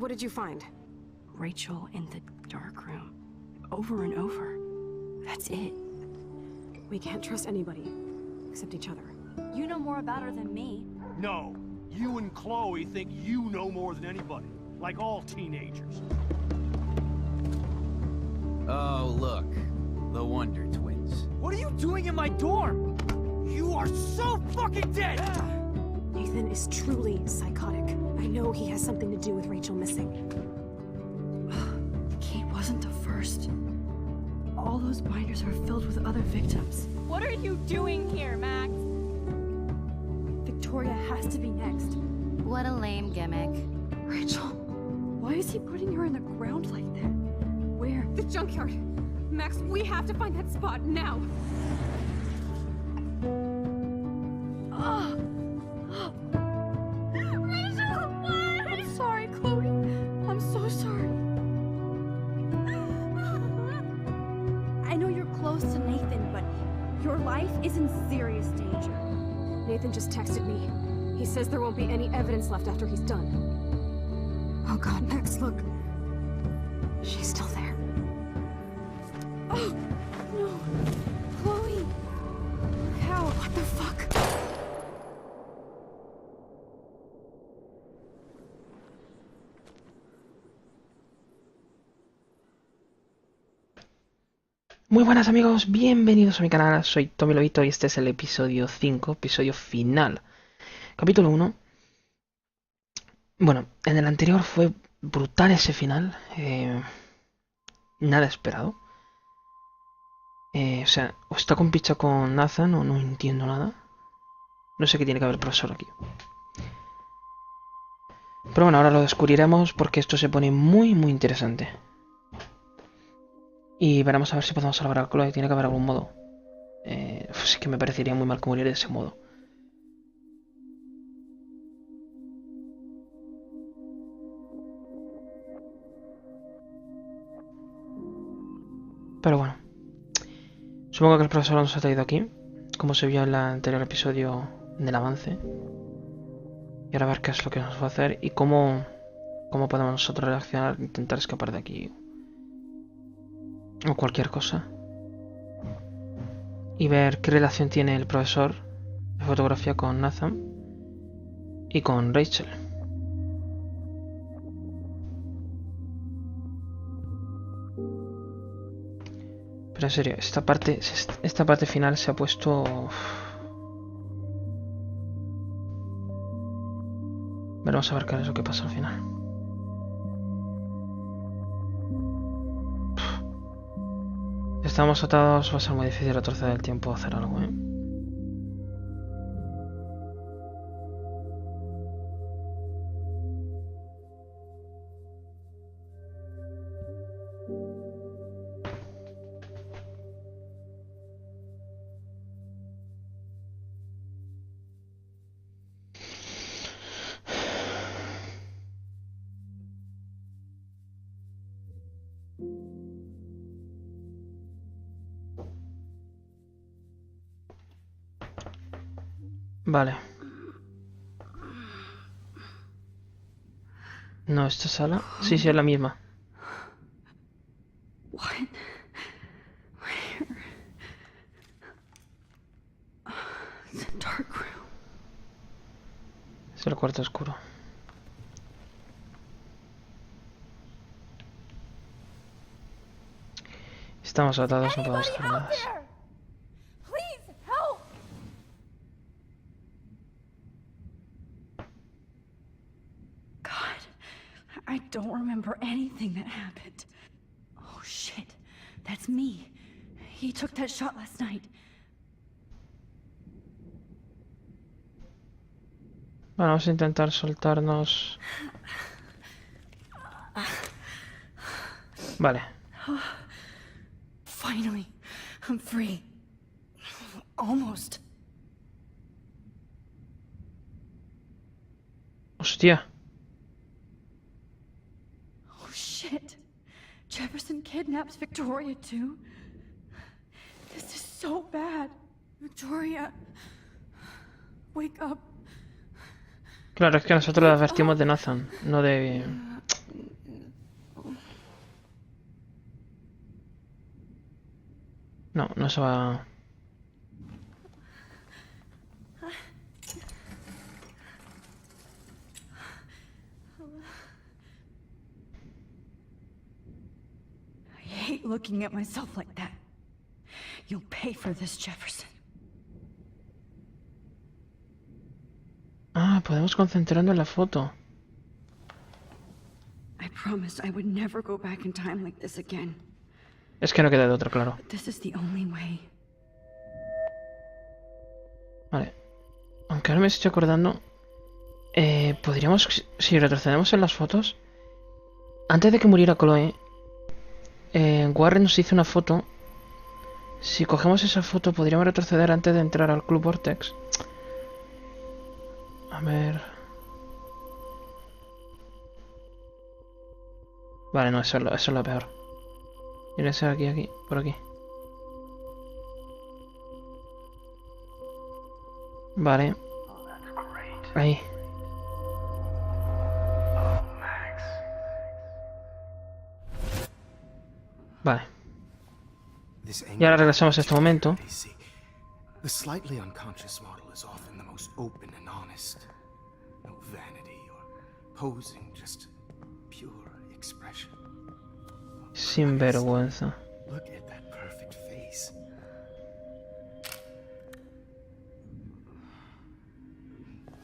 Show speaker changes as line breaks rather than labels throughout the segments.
What did you find?
Rachel in the dark room. Over and over. That's it.
We can't trust anybody. Except each other.
You know more about her than me.
No. You and Chloe think you know more than anybody. Like all teenagers.
Oh, look. The Wonder Twins.
What are you doing in my dorm? You are so fucking dead!
Nathan is truly psychotic. I know he has something to do with Rachel missing.
Kate wasn't the first. All those binders are filled with other victims.
What are you doing here, Max?
Victoria has to be next.
What a lame gimmick.
Rachel, why is he putting her in the ground like that? Where?
The junkyard! Max, we have to find that spot now!
Rachel, why? I'm sorry, Chloe. I'm so sorry. I know you're close to Nathan, but your life is in serious danger.
Nathan just texted me. He says there won't be any evidence left after he's done. Oh god, Max, look. She's still there.
Oh, no. Chloe. How?
What the fuck?
Muy buenas amigos, bienvenidos a mi canal, soy Tommy Lobito y este es el episodio 5, episodio final, capítulo 1. Bueno, en el anterior fue brutal ese final, nada esperado. O sea, o está con picha con Nathan o no entiendo nada. No sé qué tiene que ver el profesor aquí. Pero bueno, ahora lo descubriremos porque esto se pone muy interesante. Y veremos a ver si podemos salvar a Chloe. Tiene que haber algún modo. Sí que me parecería muy mal que muriera de ese modo. Pero bueno. Supongo que el profesor nos ha traído aquí. Como se vio en el anterior episodio del avance. Y ahora a ver qué es lo que nos va a hacer. Y cómo podemos nosotros reaccionar. Intentar escapar de aquí. O cualquier cosa. Y ver qué relación tiene el profesor de fotografía con Nathan y con Rachel. Pero en serio, esta parte final se ha puesto... Veremos a ver qué es lo que pasa al final. Si estamos atados, va a ser muy difícil retroceder el tiempo a hacer algo, ¿eh? Vale. No, esta sala. Sí, es la misma.
What? Where? It's a dark room.
Es el cuarto oscuro. Estamos atados, no podemos hacer nada.
I don't remember anything that happened. Oh shit, that's me. He took that shot last night.
Vamos a intentar soltarnos. Vale.
Finally, I'm free. Almost.
Hostia.
Shit. Jefferson kidnaps Victoria too? This is so bad. Victoria, wake up.
Claro, es que nosotros le advertimos de Nathan, no de No, no se va...
I hate looking at myself like that. You'll pay for this, Jefferson.
Ah, podemos concentrarnos en la foto.
I promised I would never go back in time like this again.
Es que no queda de otra, claro.
But this is the only way.
Vale. Aunque ahora me estoy acordando... podríamos... Si retrocedemos en las fotos... Antes de que muriera Chloe... Warren nos hizo una foto. Si cogemos esa foto, podríamos retroceder antes de entrar al Club Vortex. A ver... Vale, no, eso es lo peor. Tiene que ser aquí, por aquí. Vale. Ahí. Vale. Y ahora regresamos a este momento.
The slightly unconscious model is often the most open and honest. No vanity or posing, just pure expression.
Sin vergüenza.
Look at that perfect face.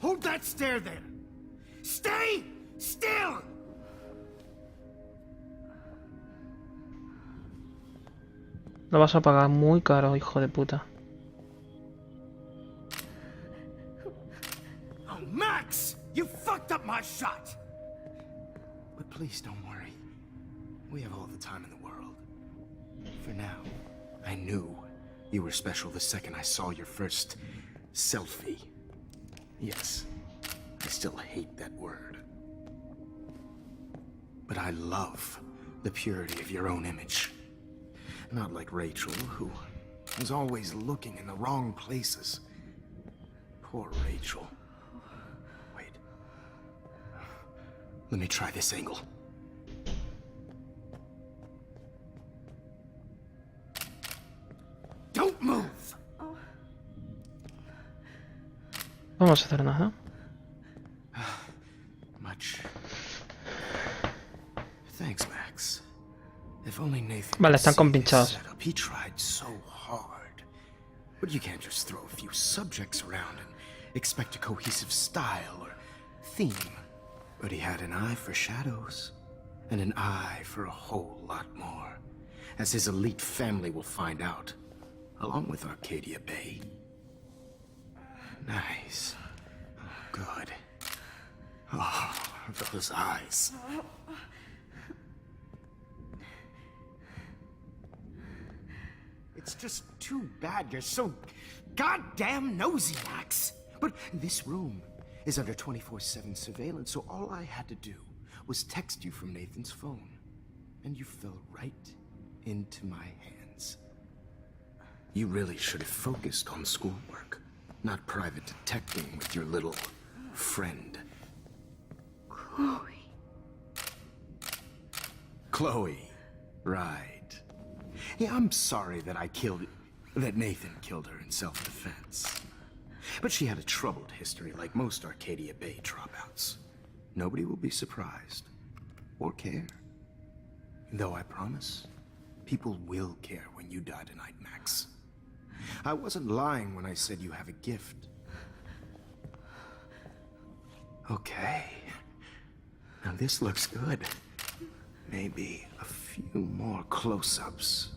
Hold that stare there. Stay still.
Lo vas a pagar muy caro, hijo de puta.
Oh, Max! You fucked up my shot! But please don't worry. We have all the time in the world. For now, I knew you were special the second I saw your first selfie. Yes, I still hate that word. But I love the purity of your own image. Not like Rachel, who was always looking in the wrong places. Poor Rachel. Wait. Let me try this angle. Don't move!
Vamos a hacer nada.
Much. Thanks, Max. If only Nathan
Vale,
could
están
see
compinchados.
this setup. He tried so hard. But you can't just throw a few subjects around and expect a cohesive style or theme. But he had an eye for shadows, and an eye for a whole lot more, as his elite family will find out, along with Arcadia Bay. Nice. Oh, good. Oh, those eyes. It's just too bad you're so goddamn nosy, Max. But this room is under 24/7 surveillance, so all I had to do was text you from Nathan's phone. And you fell right into my hands. You really should have focused on schoolwork, not private detecting with your little friend.
Chloe.
Chloe. Right. Yeah, I'm sorry that Nathan killed her in self-defense. But she had a troubled history like most Arcadia Bay dropouts. Nobody will be surprised. Or care. Though I promise, people will care when you die tonight, Max. I wasn't lying when I said you have a gift. Okay. Now this looks good. Maybe a few more close-ups.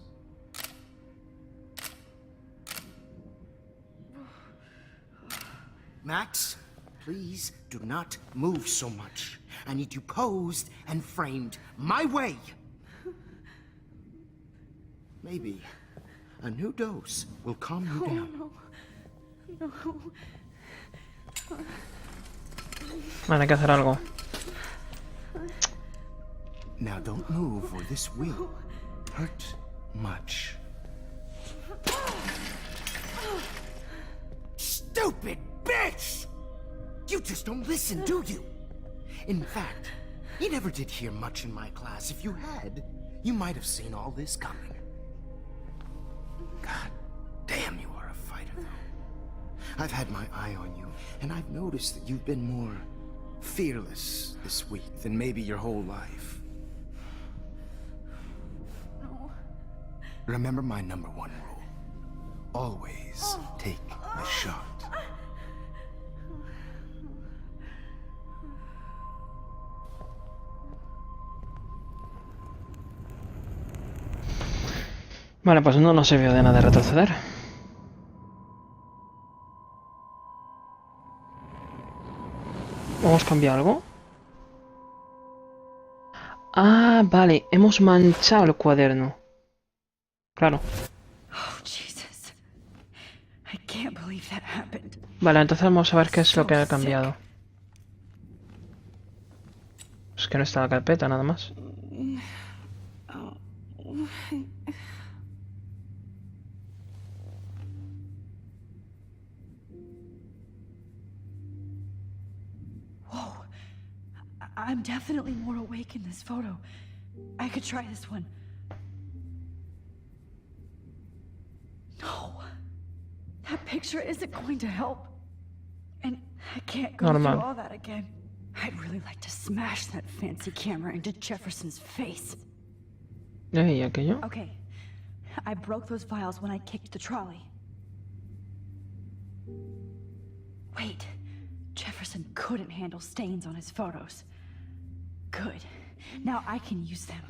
Max, please do not move so much. I need you posed and framed my way. Maybe a new dose will calm you down.
No.
Vale, hay que hacer algo.
Now don't move or this will hurt much. Stupid bitch! You just don't listen, do you? In fact, you never did hear much in my class. If you had, you might have seen all this coming. God, I've had my eye on you, and I've noticed that you've been more fearless this week than maybe your whole life.
No.
Remember my #1 rule. Always take the shot.
Vale, pues no nos sirvió de nada retroceder. ¿Hemos cambiado algo? Ah, vale, hemos manchado el cuaderno. Claro.
Oh, Jesus. I can't believe that happened.
Vale, entonces vamos a ver qué es lo que ha cambiado. Es que no está la carpeta, nada más.
Whoa. I'm definitely more awake in this photo. I could try this one. No. That picture isn't going to help. And I can't go
Normal.
through all that again. I'd really like to smash that fancy camera into Jefferson's face.
¿Y aquello?
Okay. I broke those files when I kicked the trolley. Wait. Jefferson couldn't handle stains on his photos. Good. Now I can use them.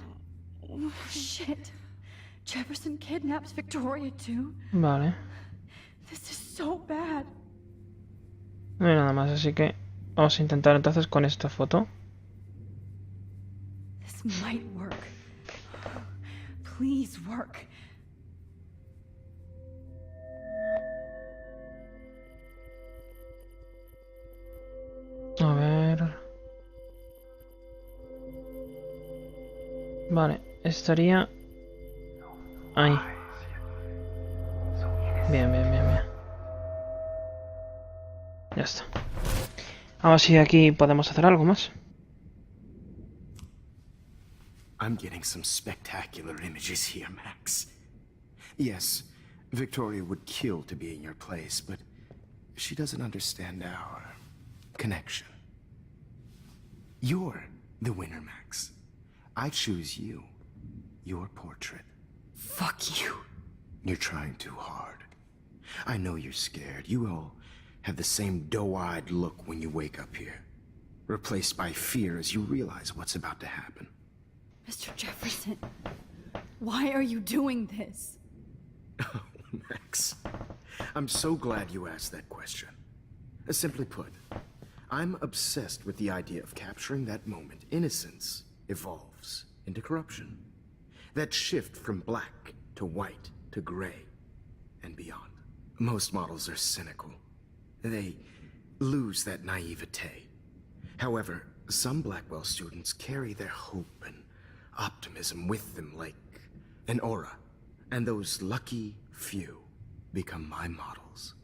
Oh, shit. Jefferson kidnaps Victoria too?
Vale.
This is so bad.
No hay nada más, así que vamos a intentar entonces con esta foto.
This might work. Please work.
A ver... Vale, estaría... Ahí. Bien, bien, bien, bien. Ya está. A ver si aquí podemos hacer algo más.
I'm getting some spectacular images here, Max. Yes, Victoria would kill to be in your place, but she doesn't understand our connection. You're the winner, Max. I choose you. Your portrait.
Fuck you.
You're trying too hard. I know you're scared. You all have the same doe-eyed look when you wake up here, replaced by fear as you realize what's about to happen.
Mr. Jefferson, why are you doing this?
Oh, Max, I'm so glad you asked that question. Simply put, I'm obsessed with the idea of capturing that moment innocence evolves into corruption. That shift from black to white to gray and beyond. Most models are cynical. They lose that naivete. However, some Blackwell students carry their hope and optimism with them like an aura. And those lucky few become my models.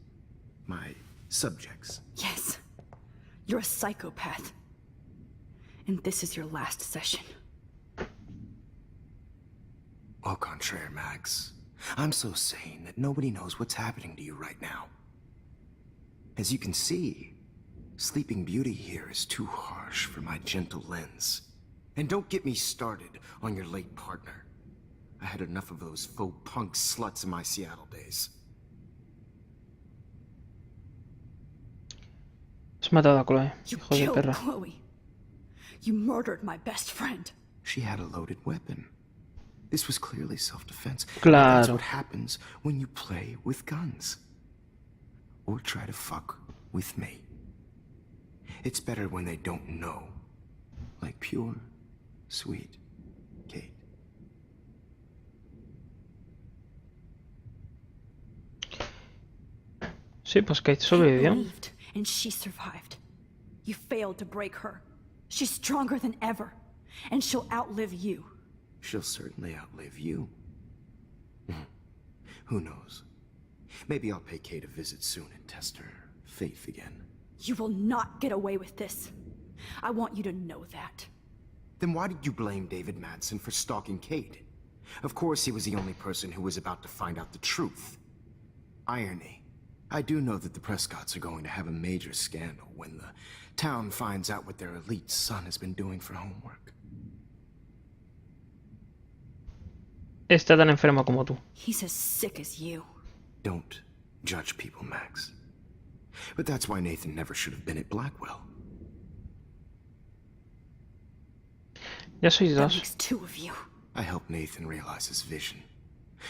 My subjects.
Yes, you're a psychopath. And this is your last session.
Au contraire, Max. I'm so sane that nobody knows what's happening to you right now. As you can see, Sleeping Beauty here is too harsh for my gentle lens. And don't get me started on your late partner. I had enough of those faux punk sluts in my Seattle days.
Has matado a Chloe,
You
hijo de
killed
perra.
Chloe. You murdered my best friend.
She had a loaded weapon. This was clearly self-defense. But
Claro.
that's what happens when you play with guns. Or try to fuck with me. It's better when they don't know. Like pure, sweet Kate.
Sí, pues Kate
I
sobrevivió.
believed, and she survived. You failed to break her. She's stronger than ever, and she'll outlive you.
She'll certainly outlive you. Who knows? Maybe I'll pay Kate a visit soon and test her faith again.
You will not get away with this. I want you to know that.
Then why did you blame David Madsen for stalking Kate? Of course he was the only person who was about to find out the truth. Irony. I do know that the Prescotts are going to have a major scandal when the town finds out what their elite son has been doing for homework.
Está tan enfermo como tú.
He's as sick as you.
Don't judge people, Max. But that's why Nathan never should have been at Blackwell.
Ya sois
That
dos.
makes two of you.
I helped Nathan realize his vision.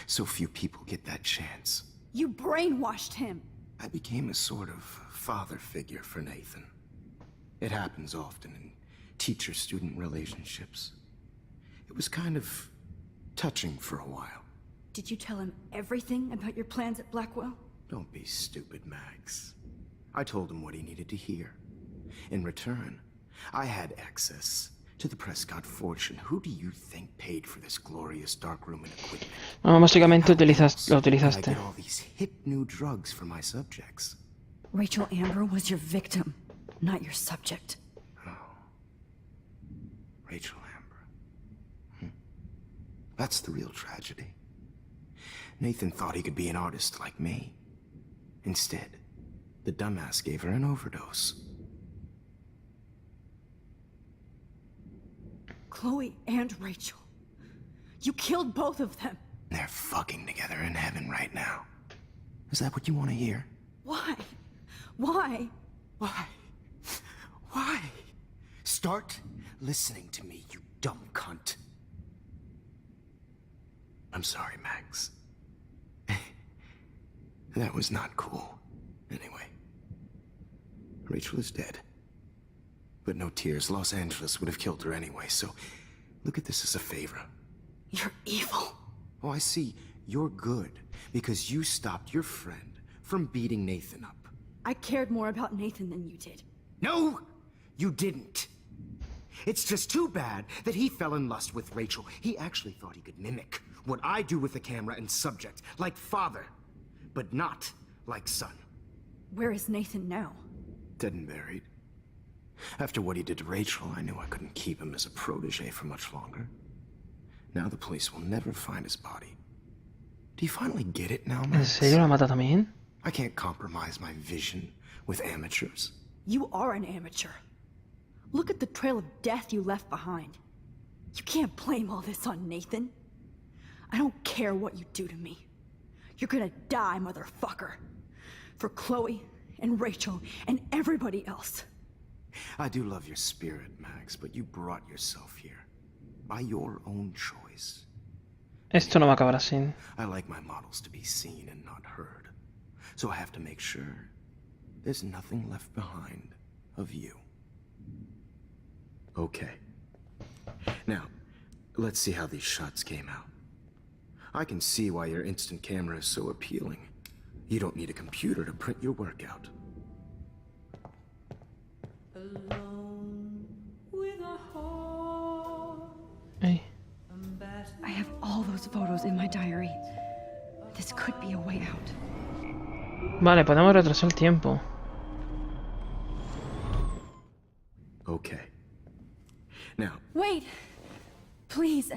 So few people get that chance.
You brainwashed him.
I became a sort of father figure for Nathan. It happens often in teacher-student relationships. It was kind of touching for a while.
Did you tell him everything about your plans at Blackwell?
Don't be stupid, Max. I told him what he needed to hear. In return, I had access to the Prescott fortune. Who do you think paid for this glorious darkroom and equipment?
Bueno, básicamente lo
I
utilizaste.
get all these hip new drugs for my subjects.
Rachel Amber was your victim, not your subject.
Rachel Amber. That's the real tragedy. Nathan thought he could be an artist like me. Instead, the dumbass gave her an overdose.
Chloe and Rachel. You killed both of them.
They're fucking together in heaven right now. Is that what you want to hear?
Why? Why?
Why? Why? Start listening to me, you dumb cunt. I'm sorry, Max. That was not cool. Anyway, Rachel is dead. But no tears. Los Angeles would have killed her anyway, so look at this as a favor.
You're evil.
Oh, I see. You're good because you stopped your friend from beating Nathan up.
I cared more about Nathan than you did.
No, you didn't. It's just too bad that he fell in lust with Rachel. He actually thought he could mimic what I do with the camera and subject, like father, but not like son.
Where is Nathan now?
Dead and buried. After what he did to Rachel, I knew I couldn't keep him as a protege for much longer. Now the police will never find his body. Do you finally get it now,
¿En
Max?
serio la mata también?
I can't compromise my vision with amateurs.
You are an amateur. Look at the trail of death you left behind. You can't blame all this on Nathan. I don't care what you do to me. You're gonna die, motherfucker. For Chloe and Rachel and everybody else.
I do love your spirit, Max, but you brought yourself here. By your own choice.
Esto no va a acabar así.
I like my models to be seen and not heard. So I have to make sure there's nothing left behind of you. Okay. Now, let's see how these shots came out. I can see why your instant camera is so appealing. You don't need a computer to print your work out.
Ay.
I have all those photos in my diary. This could be a way out.
Vale, podemos retrasar el tiempo.
Okay. Now,
Wait! Please,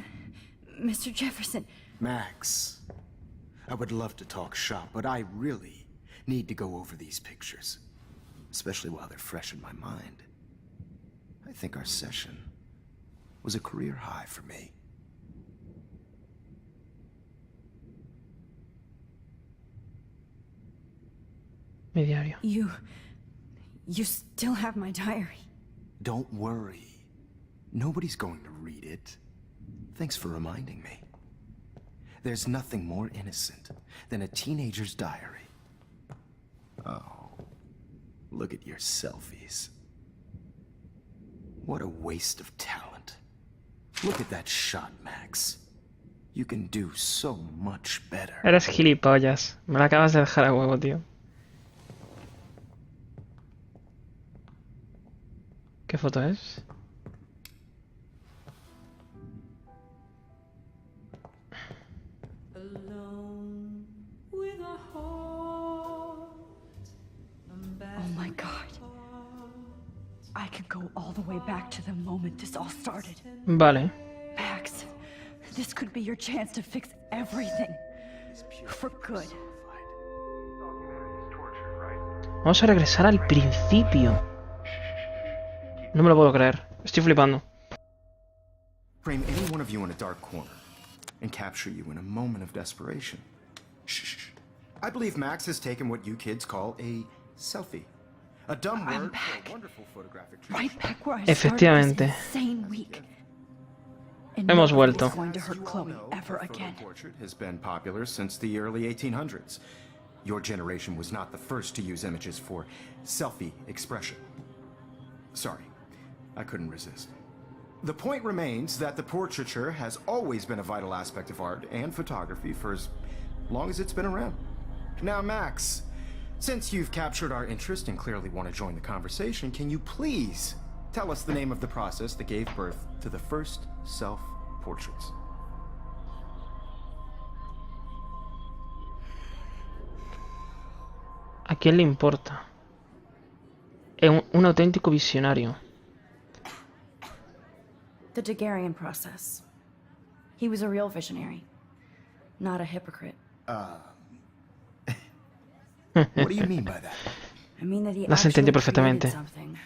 Mr. Jefferson.
Max, I would love to talk shop, but I really need to go over these pictures. Especially while they're fresh in my mind. I think our session was a career high for me.
Mi diario.
You still have my diary.
Don't worry. Nobody's going to read it. Thanks for reminding me. There's nothing more innocent than a teenager's diary. Oh, look at your selfies. What a waste of talent. Look at that shot, Max. You can do so much better.
Eres gilipollas. Me la acabas de dejar a huevo, tío. ¿Qué foto es?
Oh my god. I could go all the way back to the moment this all started.
Vale.
Max, this could be your chance to fix everything. For good.
Vamos a regresar al principio. No me lo puedo creer. Estoy flipando.
Frame any one of you in a dark corner and capture you in a moment of desperation. Shh. I believe Max has taken what you kids call a selfie. A dumb word for a wonderful photographic treat.
Right back where I
Efectivamente.
started this insane week. And
Hemos
nobody's
vuelto.
going to hurt Chloe ever again.
The portrait has been popular since the early 1800s. Your generation was not the first to use images for selfie expression. Sorry, I couldn't resist. The point remains that the portraiture has always been a vital aspect of art and photography for as long as it's been around. Now, Max, since you've captured our interest and clearly want to join the conversation, can you please tell us the name of the process that gave birth to the first self-portraits?
¿A quién le importa? Es un auténtico visionario.
The Daguerrean process. He was a real visionary, not a hypocrite.
What do you mean by that?
I mean that he
Las
actually
entendió perfectamente.
created something.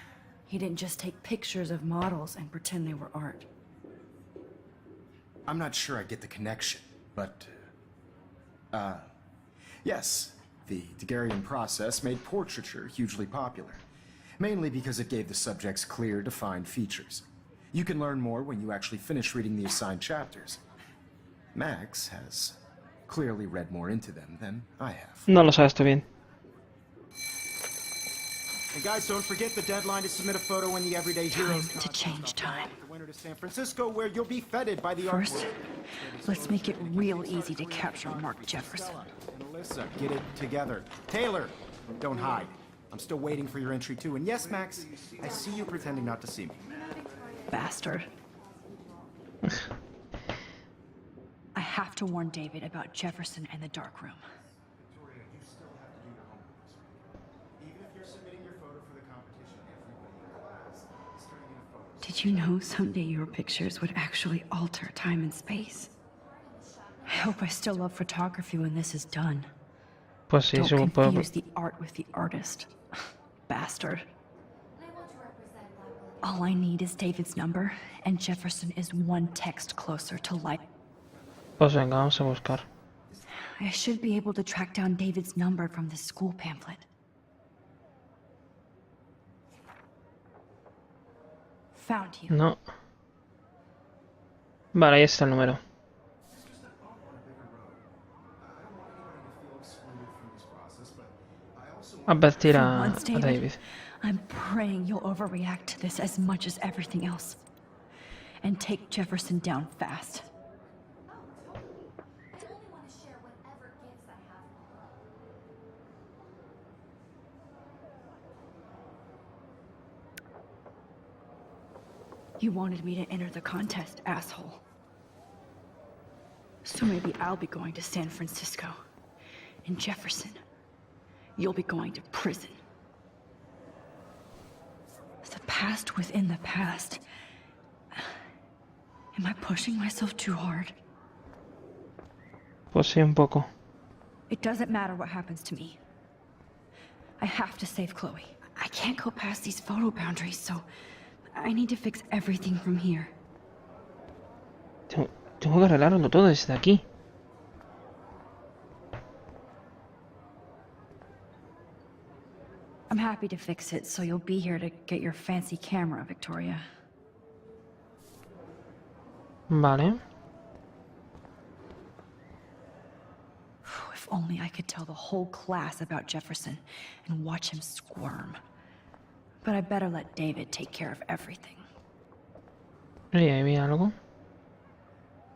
He didn't just take pictures of models and pretend they were art.
I'm not sure I get the connection, but... yes, the Daguerrean process made portraiture hugely popular, mainly because it gave the subjects clear, defined features. You can learn more when you actually finish reading the assigned chapters. Max has clearly read more into them than I have.
No lo sabes tú bien.
And guys, don't forget the deadline to submit a photo in the Everyday Heroes
Time to change time.
The winter to San Francisco, where you'll be feted by the
First,
artwork.
let's make it real easy to capture Mark Jefferson.
And Alyssa, get it together. Taylor, don't hide. I'm still waiting for your entry too. And yes, Max, I see you pretending not to see me.
Bastard. I have to warn David about Jefferson and the dark room.
Victoria, you still have to do your homework. Even if you're submitting your photo for the competition, everybody in class is turning in a photo.
Did you know someday your pictures would actually alter time and space? I hope I still love photography when this is done.
Pues sí,
Don't
puedo...
confuse the art with the artist. Bastard. All I need is David's number, and Jefferson is one text closer to life.
Pues venga, vamos a buscar.
I should be able to track down David's number from the school pamphlet. Found you.
No. Vale, ahí está el número. Advertir
For
a
once, David,
David.
I'm praying you'll overreact to this as much as everything else. And take Jefferson down fast. You wanted me to enter the contest, asshole. So maybe I'll be going to San Francisco. And Jefferson, you'll be going to prison. The past within the past. Am I pushing myself too hard?
Pues sí, un poco.
It doesn't matter what happens to me. I have to save Chloe. I can't go past these photo boundaries, so I need to fix everything from here.
Tengo que arreglarlo todo desde aquí.
I'm happy to fix it, so you'll be here to get your fancy camera, Victoria.
Vale.
If only I could tell the whole class about Jefferson and watch him squirm. But I better let David take care of everything.
Ahí había algo.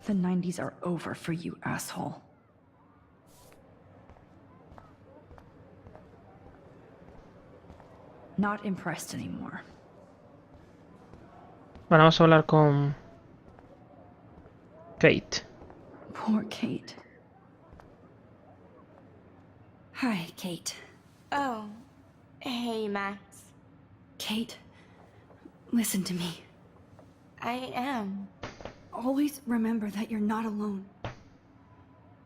The 90s are over for you, asshole. Not impressed anymore.
Bueno, vamos a hablar con Kate.
Poor Kate. Hi, Kate.
Oh. Hey, Max.
Kate, listen to me.
I am.
Always remember that you're not alone.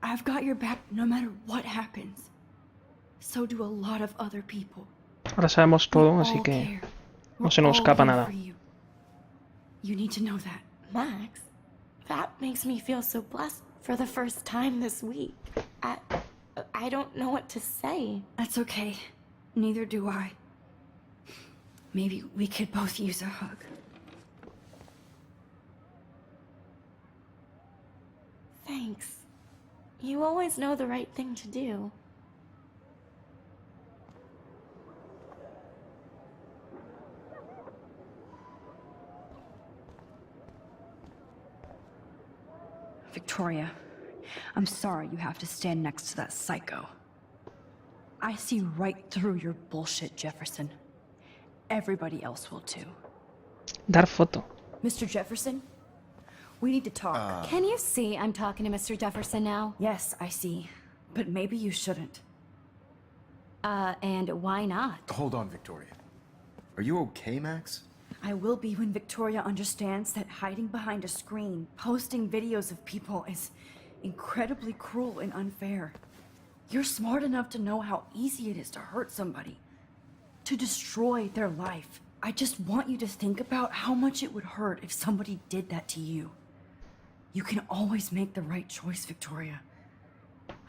I've got your back no matter what happens. So do a lot of other people.
Ahora sabemos todo,
We
así
all
que
care.
no
We're
se nos
all
escapa
here
nada.
for you. You need to know that.
Max, that makes me feel so blessed for the first time this week. I don't know what to say.
That's okay. Neither do I. Maybe we could both use a hug.
Thanks. You always know the right thing to do.
Victoria, I'm sorry you have to stand next to that psycho. I see right through your bullshit, Jefferson. Everybody else will too.
Dar foto.
Mr. Jefferson, we need to talk.
Can you see I'm talking to Mr. Jefferson now?
Yes, I see. But maybe you shouldn't.
And why not?
Hold on, Victoria. Are you okay, Max?
I will be when Victoria understands that hiding behind a screen, posting videos of people is incredibly cruel and unfair. You're smart enough to know how easy it is to hurt somebody, to destroy their life. I just want you to think about how much it would hurt if somebody did that to you. You can always make the right choice, Victoria.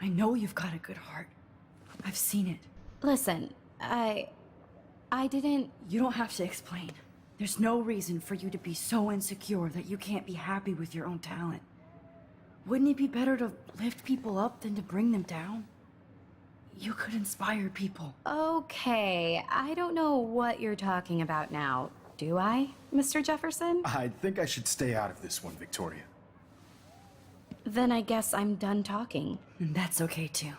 I know you've got a good heart. I've seen it.
Listen, I didn't...
You don't have to explain. There's no reason for you to be so insecure that you can't be happy with your own talent. Wouldn't it be better to lift people up than to bring them down? You could inspire people.
Okay, I don't know what you're talking about now. Do I, Mr. Jefferson?
I think I should stay out of this one, Victoria.
Then I guess I'm done talking.
And that's okay too.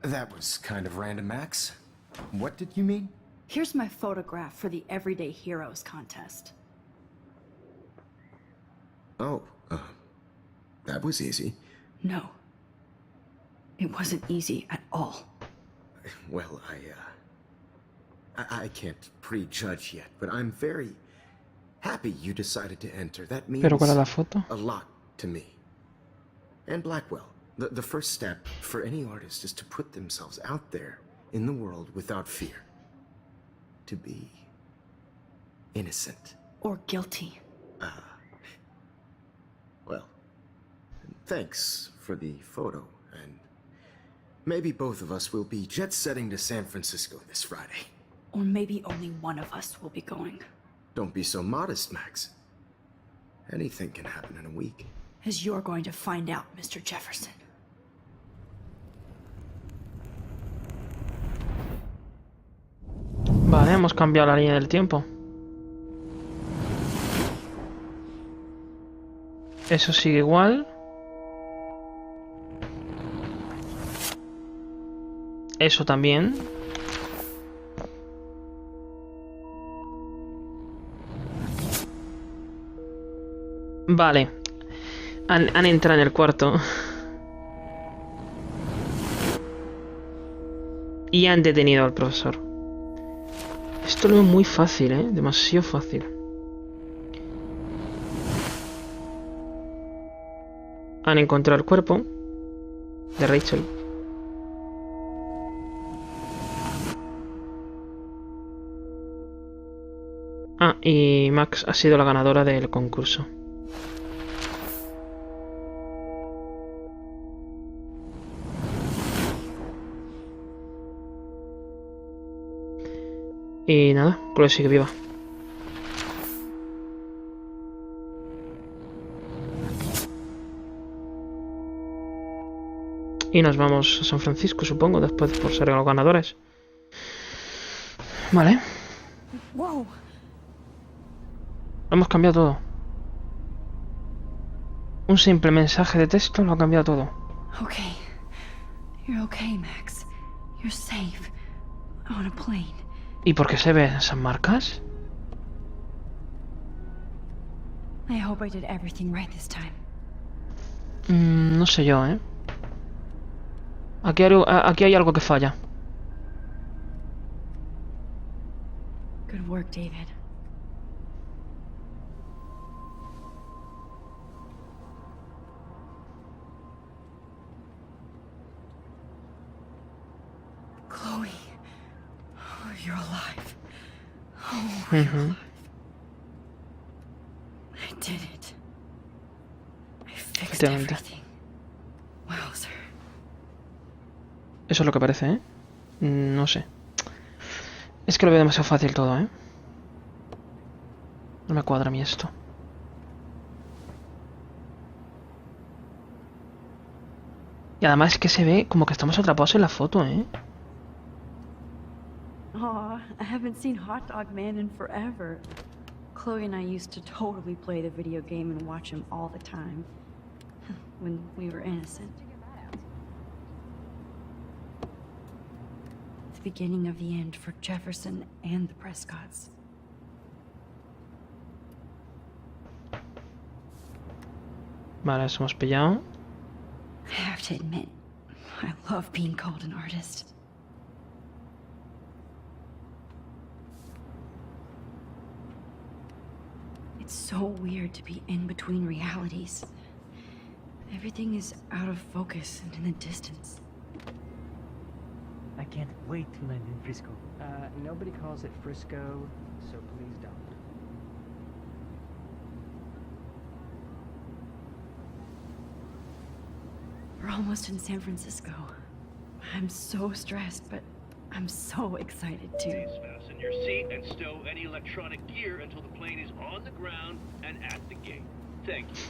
That was kind of random, Max. What did you mean?
Here's my photograph for the Everyday Heroes contest.
Oh, that was easy.
No. It wasn't easy at all.
Well, I can't prejudge yet, but I'm very happy you decided to enter. That means
Pero ¿cuál es la foto?
a lot to me. And Blackwell. The first step for any artist is to put themselves out there in the world without fear. To be innocent.
Or guilty.
Well, thanks for the photo, and maybe both of us will be jet-setting to San Francisco this Friday.
Or maybe only one of us will be going.
Don't be so modest, Max. Anything can happen in a week.
As you're going to find out, Mr. Jefferson.
Vale, hemos cambiado la línea del tiempo. Eso sigue igual. Eso también. Vale. Han entrado en el cuarto. Y han detenido al profesor. Esto lo veo muy fácil, ¿eh? Demasiado fácil. Han encontrado el cuerpo de Rachel. Ah, y Max ha sido la ganadora del concurso. Y nada, Chloe sigue viva. Y nos vamos a San Francisco, supongo, después por ser los ganadores. Vale.
Whoa.
Hemos cambiado todo. Un simple mensaje de texto lo ha cambiado todo.
Okay. You're okay, Max. You're safe. On a plane.
¿Y por qué se ven esas marcas?
I hope I did everything right this time.
No sé yo, ¿eh? Aquí hay algo que falla.
Good work, David. alive. Oh, you're alive. I did it. I fixed
Efectivamente.
everything. Wowzer.
Eso es lo que parece, ¿eh? No sé. Es que lo veo demasiado fácil todo, ¿eh? No me cuadra a mí esto. Y además es que se ve como que estamos atrapados en la foto, ¿eh?
Aw, I haven't seen Hot Dog Man in forever. Chloe and I used to totally play the video game and watch him all the time. When we were innocent. The beginning of the end for Jefferson and the Prescotts.
Vale, eso hemos pillado.
I have to admit, I love being called an artist. It's so weird to be in between realities. Everything is out of focus and in the distance.
I can't wait to land in Frisco. Nobody calls it Frisco, so please don't.
We're almost in San Francisco. I'm so stressed, but I'm so excited too.
Please fasten your seat and stow any electronic gear until the plane is on the ground and at the gate. Thank you.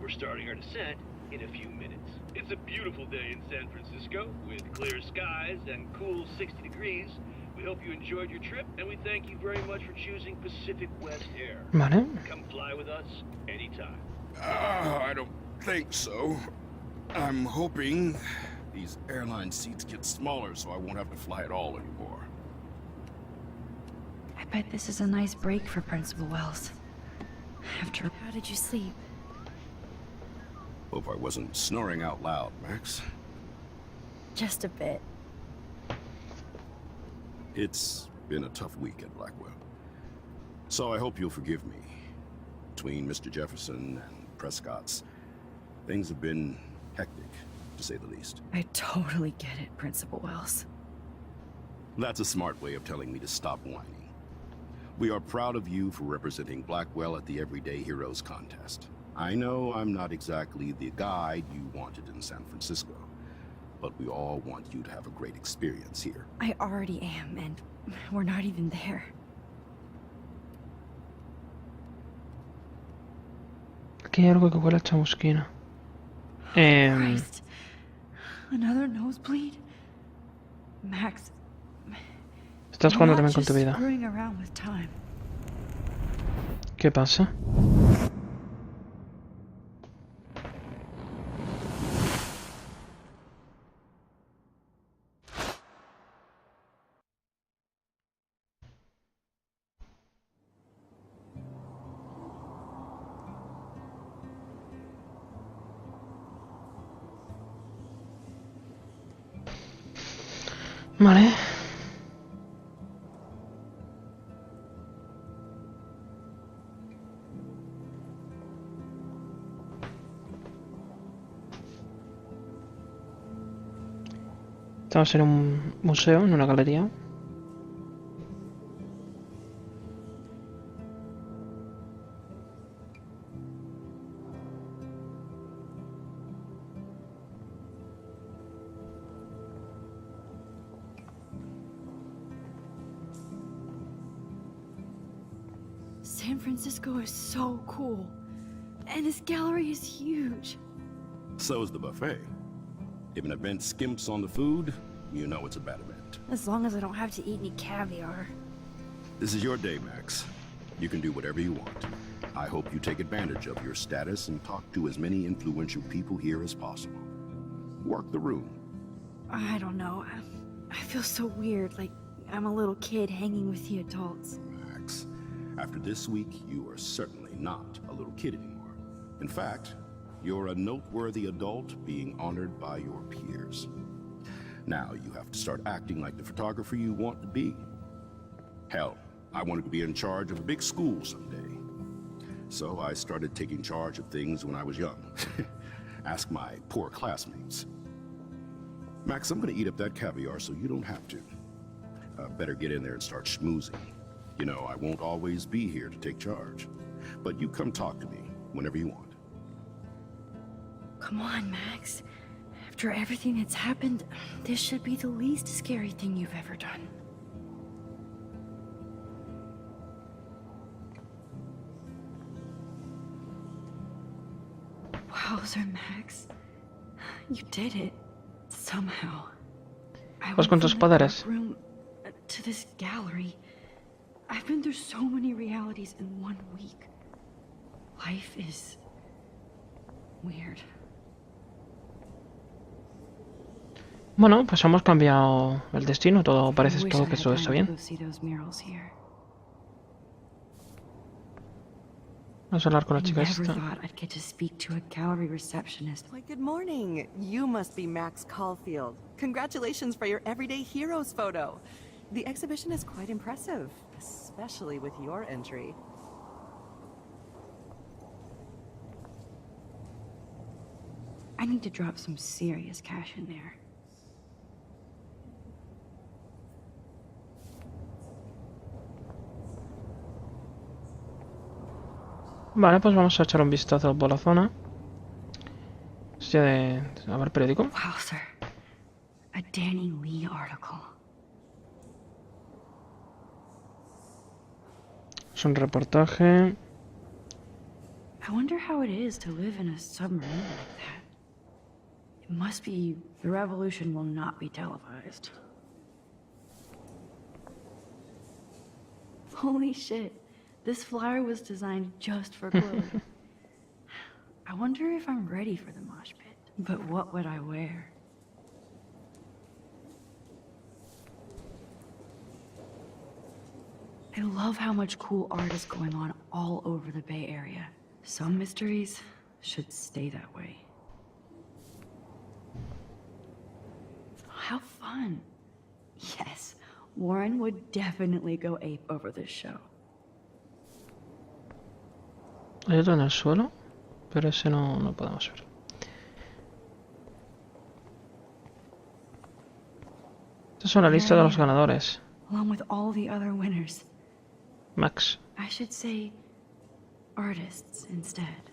We're starting our descent in a few minutes. It's a beautiful day in San Francisco with clear skies and cool 60 degrees. We hope you enjoyed your trip, and we thank you very much for choosing Pacific West Air.
Vale.
Come fly with us anytime.
I don't think so. I'm hoping these airline seats get smaller so I won't have to fly at all anymore.
I bet this is a nice break for Principal Wells. After...
How did you sleep?
Hope I wasn't snoring out loud, Max.
Just a bit.
It's been a tough week at Blackwell. So I hope you'll forgive me. Between Mr. Jefferson and Prescott's, things have been hectic, to say the least.
I totally get it, Principal Wells.
That's a smart way of telling me to stop whining. We are proud of you for representing Blackwell at the Everyday Heroes contest. I know I'm not exactly the guide you wanted in San Francisco, but we all want you to have a great experience here.
I already am, and we're not even there.
Aquí hay algo que huele a chamusquina.
Christ. Another nosebleed? Max.
Estás jugando
you're
también
not
con tu
just
vida.
Screwing around with time.
¿Qué pasa? Vale. Estamos en un museo, en una galería.
San Francisco is so cool. And this gallery is huge.
So is the buffet. If an event skimps on the food, you know it's a bad event.
As long as I don't have to eat any caviar.
This is your day, Max. You can do whatever you want. I hope you take advantage of your status and talk to as many influential people here as possible. Work the room.
I don't know. I feel so weird, like I'm a little kid hanging with the adults.
Max, after this week, you are certainly not a little kid anymore. In fact, you're a noteworthy adult being honored by your peers. Now you have to start acting like the photographer you want to be. Hell, I wanted to be in charge of a big school someday. So I started taking charge of things when I was young. Ask my poor classmates. Max, I'm gonna eat up that caviar so you don't have to.
Better get in there and start schmoozing. You know, I won't always be here to take charge. But you come talk to me whenever you want.
Come on, Max. After everything that's happened, this should be the least scary thing you've ever done. Wowzer, Max. You did it. Somehow.
Pues con tus poderes.
Room to this gallery. I've been through so many realities in 1 week. Life is weird.
Bueno, pues hemos cambiado el destino. Todo parece todo que todo está bien. Vamos a hablar con la chica esta.
Why, good morning. You must be Max Caulfield. Congratulations for your Everyday Heroes photo. The exhibition is quite impressive, especially with your entry.
I need to drop some serious cash in there.
Vale, pues vamos a echar un vistazo por la zona. Hostia de... A ver, periódico.
Wow, sir. A Danny Lee article.
Es un reportaje.
I wonder how it is to live in a submarine like that. It must be the revolution will not be televised. Holy shit. This flyer was designed just for Chloe. I wonder if I'm ready for the mosh pit. But what would I wear? I love how much cool art is going on all over the Bay Area. Some mysteries should stay that way. How fun. Yes, Warren would definitely go ape over this show.
Hay otro en el suelo, pero ese no podemos ver. Esta es una lista de los ganadores.
Along with all the other winners.
Max.
I should say artists instead.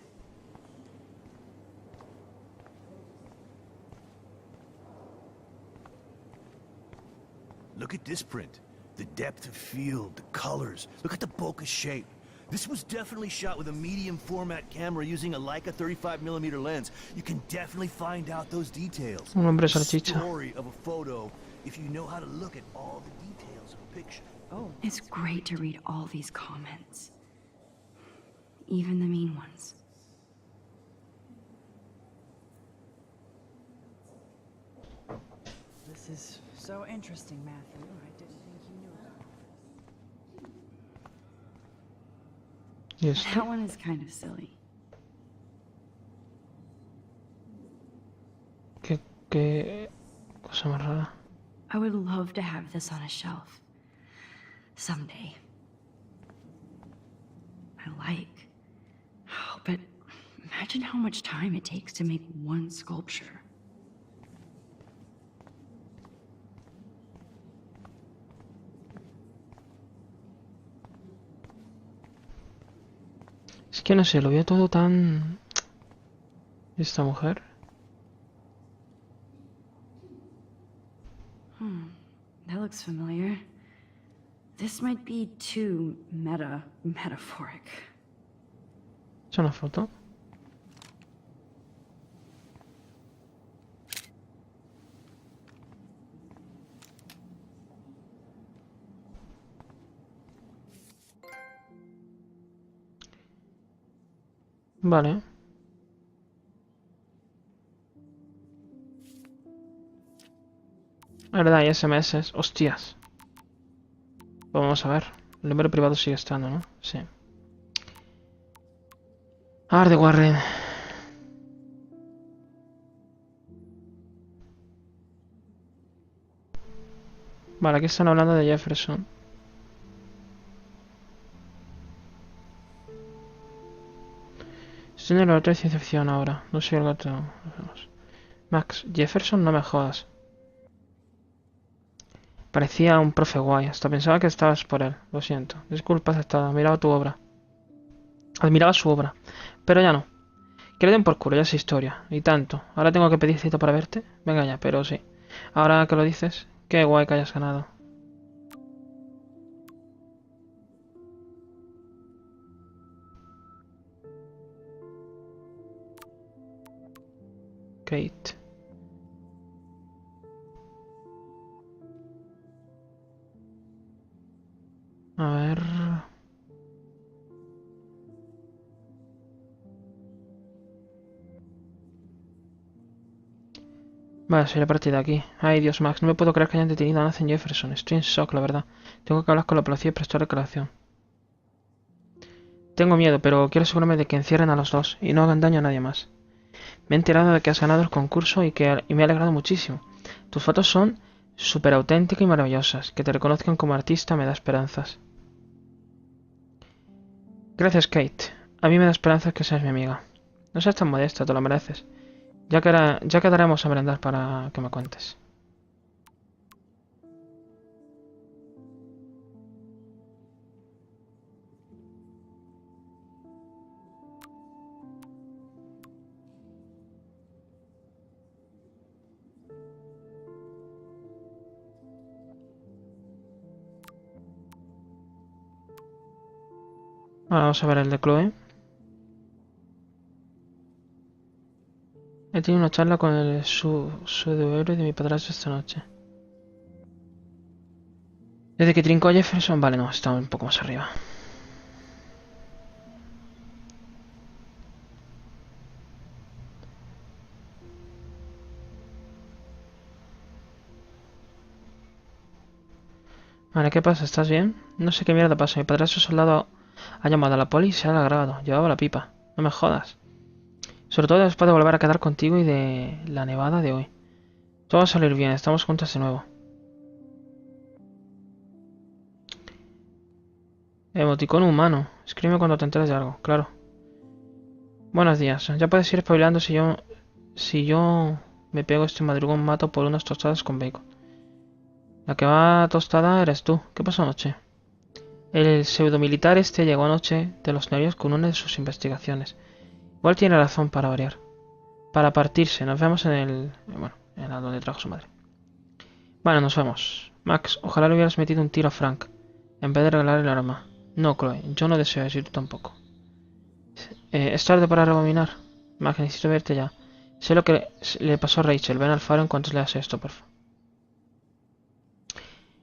Look at this print. The depth of field, the colors. Look at the bokeh shape. This was definitely shot with a medium format camera using a Leica 35mm lens. You can definitely find out those details.
Un hombre
The
salchicha.
story of a photo if you know how to look at all the details of a picture.
Oh, it's great to read all these comments. Even the mean ones.
This is so interesting, Matthew. I didn't think you knew about it.
Yes.
That one is kind of silly.
Qué cosa más rara.
I would love to have this on a shelf. Someday. I like. Oh, but imagine how much time it takes to make one sculpture.
Es que no sé, lo veo todo tan... Esta mujer.
That looks familiar. This might be too metaphoric.
¿Es una foto? Vale. Verdad, hay SMS. Hostias. Pues vamos a ver. El número privado sigue estando, ¿no? Sí. De Warren. Vale, aquí están hablando de Jefferson. Estoy en el laboratorio de ciencia ficción ahora. No soy el gato. Max, Jefferson, no me jodas. Parecía un profe guay. Hasta pensaba que estabas por él. Lo siento. Disculpa aceptada. Admiraba tu obra. Admiraba su obra. Pero ya no. Que le den por culo, ya es historia. Y tanto. ¿Ahora tengo que pedir cita para verte? Venga ya, pero sí. Ahora que lo dices, qué guay que hayas ganado. Kate. A ver... Vale, soy la partida aquí. Ay, Dios, Max, no me puedo creer que hayan detenido a Nathan Jefferson. Estoy en shock, la verdad. Tengo que hablar con la policía y prestar declaración. Tengo miedo, pero quiero asegurarme de que encierren a los dos y no hagan daño a nadie más. Me he enterado de que has ganado el concurso y me ha alegrado muchísimo. Tus fotos son súper auténticas y maravillosas. Que te reconozcan como artista me da esperanzas. Gracias, Kate. A mí me da esperanzas que seas mi amiga. No seas tan modesta, te lo mereces. Ya quedaremos a merendar para que me cuentes. Ahora vamos a ver el de Chloe. He tenido una charla con el pseudohéroe de mi padrastro esta noche. Desde que trincó a Jefferson... Vale, no, está un poco más arriba. Vale, ¿qué pasa? ¿Estás bien? No sé qué mierda pasa. Mi padrastro soldado ha llamado a la poli y se ha grabado. Llevaba la pipa. No me jodas. Sobre todo después de volver a quedar contigo y de la nevada de hoy. Todo va a salir bien. Estamos juntos de nuevo. Emoticón humano. Escríbeme cuando te enteres de algo. Claro. Buenos días. Ya puedes ir spoileando si yo me pego este madrugón mato por unas tostadas con bacon. La que va tostada eres tú. ¿Qué pasó anoche? El pseudomilitar este llegó anoche de los nervios con una de sus investigaciones. Igual tiene razón para variar. Para partirse. Nos vemos en el... Bueno, en la donde trajo su madre. Bueno, nos vemos. Max, ojalá le hubieras metido un tiro a Frank en vez de regalar el arma. No, Chloe, yo no deseo eso y tú tampoco. Es tarde para rebobinar. Max, necesito verte ya. Sé lo que le pasó a Rachel. Ven al faro en cuanto leas esto, por favor.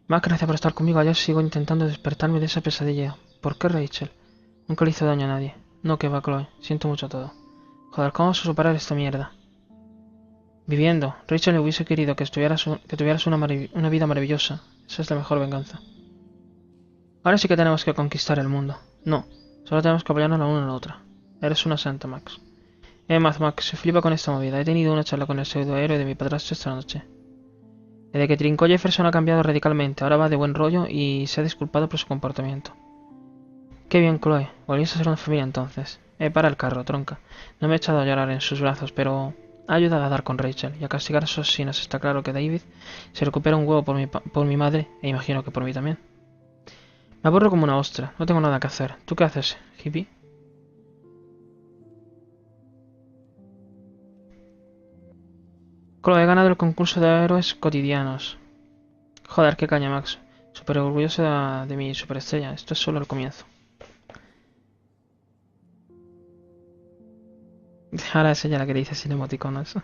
Max, gracias por estar conmigo. Ayer sigo intentando despertarme de esa pesadilla. ¿Por qué Rachel? Nunca le hizo daño a nadie. No, que va, Chloe. Siento mucho todo. Joder, ¿cómo vas a superar esta mierda? Viviendo. Rachel le hubiese querido que tuvieras una vida maravillosa. Esa es la mejor venganza. Ahora sí que tenemos que conquistar el mundo. No, solo tenemos que apoyarnos la una a la otra. Eres una santa, Max. Max, se flipa con esta movida. He tenido una charla con el pseudohéroe de mi padrastro esta noche. Desde que trincó Jefferson ha cambiado radicalmente. Ahora va de buen rollo y se ha disculpado por su comportamiento. Qué bien, Chloe. Volvías a ser una familia entonces. Para el carro, tronca. No me he echado a llorar en sus brazos, pero ha ayudado a dar con Rachel y a castigar a esos asesinos. Está claro que David se recupera un huevo por mi madre e imagino que por mí también. Me aburro como una ostra. No tengo nada que hacer. ¿Tú qué haces, hippie? Chloe, he ganado el concurso de héroes cotidianos. Joder, qué caña, Max. Súper orgulloso de mi superestrella. Esto es solo el comienzo. Ahora es ella la que le dice sin emoticonos.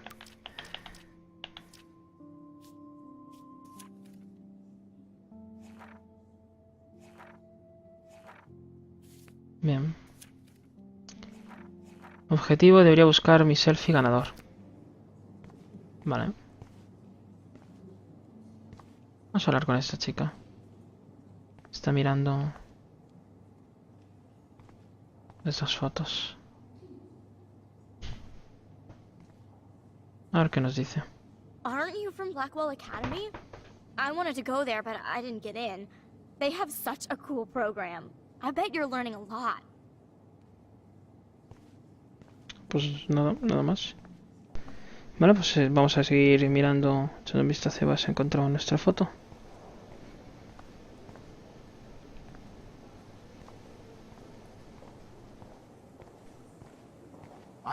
Bien. Objetivo, debería buscar mi selfie ganador. Vale. Vamos a hablar con esta chica. Está mirando estas fotos. A ver qué nos dice.
Aren't you from Blackwell Academy? I wanted to go there, but I didn't get in. They have such a cool program. I bet you're learning a lot.
Pues nada más. Vale, pues vamos a seguir mirando, echando un vistazo a ver si encontramos nuestra foto.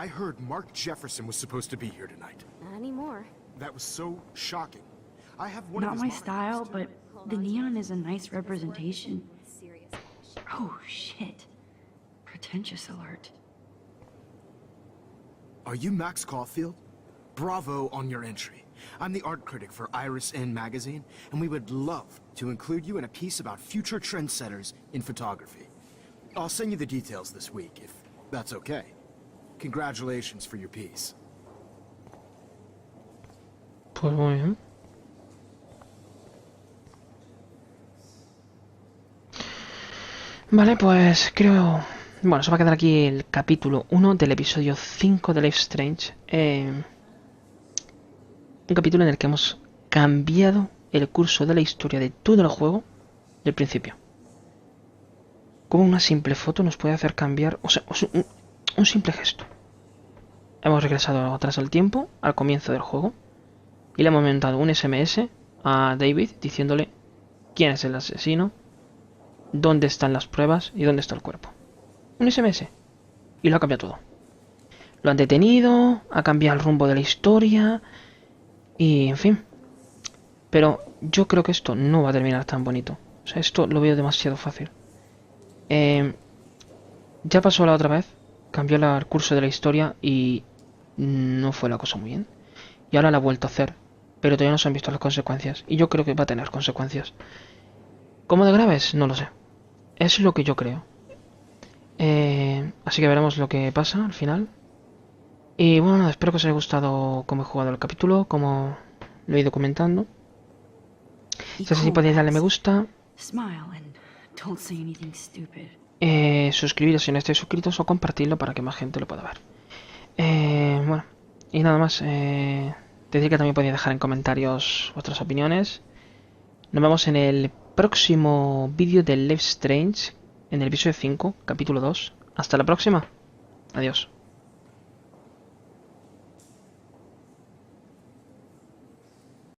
heard Mark Jefferson was supposed to be here tonight.
Not anymore.
That was so shocking. I have one
Not
of
my
his
style, but the neon is a nice representation. Oh, shit. Pretentious alert.
Are you Max Caulfield? Bravo on your entry. I'm the art critic for Iris N magazine, and we would love to include you in a piece about future trendsetters in photography. I'll send you the details this week, if that's okay. Congratulations for your piece.
Pues muy bien. Vale, pues creo... Bueno, se va a quedar aquí el capítulo 1 del episodio 5 de Life Strange. Un capítulo en el que hemos cambiado el curso de la historia de todo el juego del principio. Como una simple foto nos puede hacer cambiar... O sea, un simple gesto. Hemos regresado atrás al tiempo, al comienzo del juego, y le hemos mandado un SMS a David diciéndole quién es el asesino, dónde están las pruebas y dónde está el cuerpo. Un SMS. Y lo ha cambiado todo. Lo han detenido, ha cambiado el rumbo de la historia y en fin. Pero yo creo que esto no va a terminar tan bonito. O sea, esto lo veo demasiado fácil. Ya pasó la otra vez, cambió el curso de la historia y no fue la cosa muy bien. Y ahora la ha vuelto a hacer, pero todavía no se han visto las consecuencias. Y yo creo que va a tener consecuencias. ¿Cómo de graves? No lo sé. Es lo que yo creo. Así que veremos lo que pasa al final. Y bueno, nada, espero que os haya gustado cómo he jugado el capítulo, cómo lo he ido comentando. Si es así, podéis darle me gusta. Suscribiros si no estáis suscritos o compartirlo para que más gente lo pueda ver. Bueno, y nada más. Decir que también podéis dejar en comentarios vuestras opiniones. Nos vemos en el próximo vídeo de Life Strange, en el episodio 5, capítulo 2. Hasta la próxima. Adiós.